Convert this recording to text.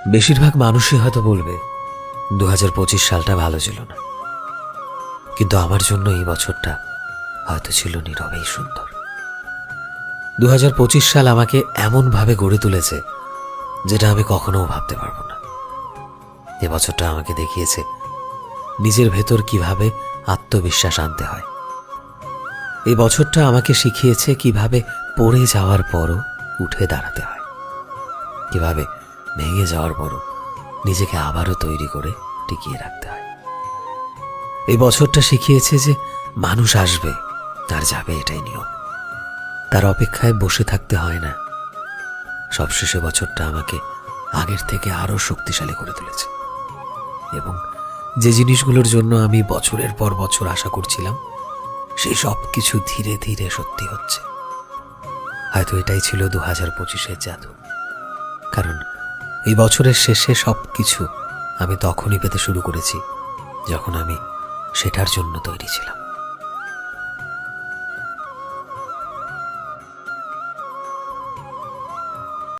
বেশিরভাগ মানুষই হয়তো বলবে 2025 সালটা ভালো ছিল না, কিন্তু আমার জন্য এই বছরটা হয়তো ছিল নীরবেই সুন্দর। 2025 সাল আমাকে এমনভাবে গড়ে তুলেছে যেটা আমি কখনো ভাবতে পারবো না। এ বছরটা আমাকে দেখিয়েছে নিজের ভেতর কিভাবে আত্মবিশ্বাস আনতে হয়। এই বছরটা আমাকে শিখিয়েছে কিভাবে পড়ে যাওয়ার পরও উঠে দাঁড়াতে হয়, কিভাবে ভেঙে যাওয়ার পরও নিজেকে আবারও তৈরি করে টিকিয়ে রাখতে হয়। এই বছরটা শিখিয়েছে যে মানুষ আসবে আর যাবে, এটাই নিয়ম। তার অপেক্ষায় বসে থাকতে হয় না। সবশেষে বছরটা আমাকে আগের থেকে আরো শক্তিশালী করে তুলেছে, এবং যে জিনিসগুলোর জন্য আমি বছরের পর বছর আশা করছিলাম সেই সব কিছু ধীরে ধীরে সত্যি হচ্ছে। হয়তো এটাই ছিল 2025-এর জাদু, কারণ এই বছরের শেষে সবকিছু আমি তখনই পেতে শুরু করেছি যখন আমি সেটার জন্য তৈরি ছিলাম।